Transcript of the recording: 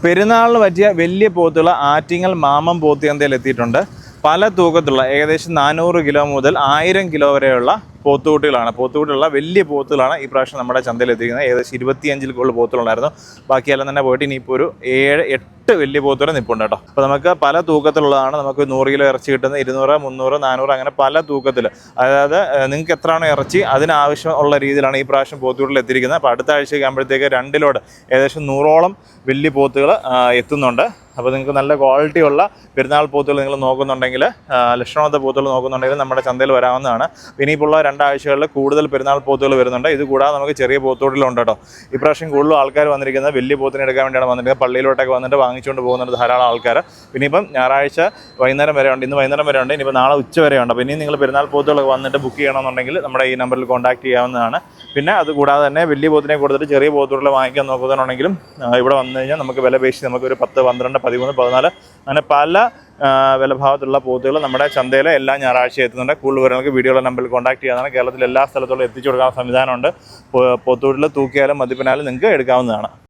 പെരുന്നാളിന് പറ്റിയ വലിയ പോത്തുകൾ ആറ്റിങ്ങൽ മാമം പോത്തുചന്തയിൽ എത്തിയിട്ടുണ്ട്. പല തൂക്കത്തിലുള്ള ഏകദേശം 400 കിലോ മുതൽ 1000 കിലോ വരെയുള്ള പോത്തുകുട്ടികളുള്ള വലിയ പോത്തുകളാണ് ഈ പ്രാവശ്യം നമ്മുടെ ചന്തയിൽ എത്തിക്കുന്നത്. ഏകദേശം 25 കൂടുതൽ പോത്തുകളുണ്ടായിരുന്നു. ബാക്കിയെല്ലാം തന്നെ പോയിട്ട് ഇനിയിപ്പോൾ ഒരു 7-8 വലിയ പോത്തുകൾ നിൽപ്പുണ്ട് കേട്ടോ. അപ്പോൾ നമുക്ക് പല തൂക്കത്തിലുള്ളതാണ്. നമുക്ക് 100 കിലോ ഇറച്ചി കിട്ടുന്നത്, 200, 300, 400 അങ്ങനെ പല തൂക്കത്തിൽ. അതായത് നിങ്ങൾക്ക് എത്രയാണോ ഇറച്ചി അതിനാവശ്യമുള്ള രീതിയിലാണ് ഈ പ്രാവശ്യം പോത്തുകുട്ടികൾ എത്തിയിരിക്കുന്നത്. അപ്പോൾ അടുത്ത ആഴ്ചയ്ക്ക് ആകുമ്പോഴത്തേക്ക് 2 ലോഡ് ഏകദേശം 100ഓളം വലിയ പോത്തുകൾ എത്തുന്നുണ്ട്. അപ്പോൾ നിങ്ങൾക്ക് നല്ല ക്വാളിറ്റിയുള്ള പെരുന്നാൾ പോത്തുകൾ നിങ്ങൾ നോക്കുന്നുണ്ടെങ്കിൽ, ലക്ഷണമൊത്ത പോത്തുകൾ നോക്കുന്നുണ്ടെങ്കിൽ നമ്മുടെ ചന്തയിൽ വരാവുന്നതാണ്. ഇനിയിപ്പോൾ 2 ആഴ്ചകളിൽ കൂടുതൽ പെരുന്നാൾ പോത്തുകൾ വരുന്നുണ്ട്. ഇത് കൂടാതെ നമുക്ക് ചെറിയ പോത്തുകളിലുണ്ട് കേട്ടോ. ഇപ്രാവശ്യം കൂടുതലും ആൾക്കാർ വന്നിരിക്കുന്നത് വലിയ പോത്തിനെ എടുക്കാൻ വേണ്ടിയാണ് വന്നിരിക്കുന്നത്. പള്ളിയിലോട്ടൊക്കെ വന്നിട്ട് വാങ്ങിച്ചുകൊണ്ട് പോകുന്നുണ്ട് ധാരാളം ആൾക്കാർ. പിന്നെ ഇപ്പം ഞായറാഴ്ച വൈകുന്നേരം വരെ ഉണ്ട്, ഇന്ന് വൈകുന്നേരം വരെ ഉണ്ട്, ഇനിയിപ്പോൾ നാളെ ഉച്ച വരെ ഉണ്ട്. അപ്പോൾ ഇനി നിങ്ങൾ പെരുന്നാൾ പോത്തുകളൊക്കെ വന്നിട്ട് ബുക്ക് ചെയ്യണമെന്നുണ്ടെങ്കിൽ നമ്മുടെ ഈ നമ്പറിൽ കോൺടാക്ട് ചെയ്യാവുന്നതാണ്. പിന്നെ അത് കൂടാതെ തന്നെ വലിയ പോത്തിനെ കൊടുത്തിട്ട് ചെറിയ പോത്തുകൾ വാങ്ങിക്കാൻ നോക്കുന്നുണ്ടെങ്കിലും ഇവിടെ വന്നു കഴിഞ്ഞാൽ നമുക്ക് വില പേശി നമുക്കൊരു 10, 12, 13, 14 അങ്ങനെ പല വിലഭാവത്തിലുള്ള പോത്തുകൾ നമ്മുടെ ചന്തയിൽ എല്ലാ ഞായറാഴ്ച എത്തുന്നുണ്ട്. കൂടുതൽ വിവരങ്ങൾക്ക് വീഡിയോയുടെ നമ്പറിൽ കോൺടാക്ട് ചെയ്യാവുന്നതാണ്. കേരളത്തിൽ എല്ലാ സ്ഥലത്തോളം എത്തിച്ചു കൊടുക്കാൻ സംവിധാനമുണ്ട്. പോത്തുകളിൽ തൂക്കിയാലും മദ്യപിനാലും നിങ്ങൾക്ക് എടുക്കാവുന്നതാണ്.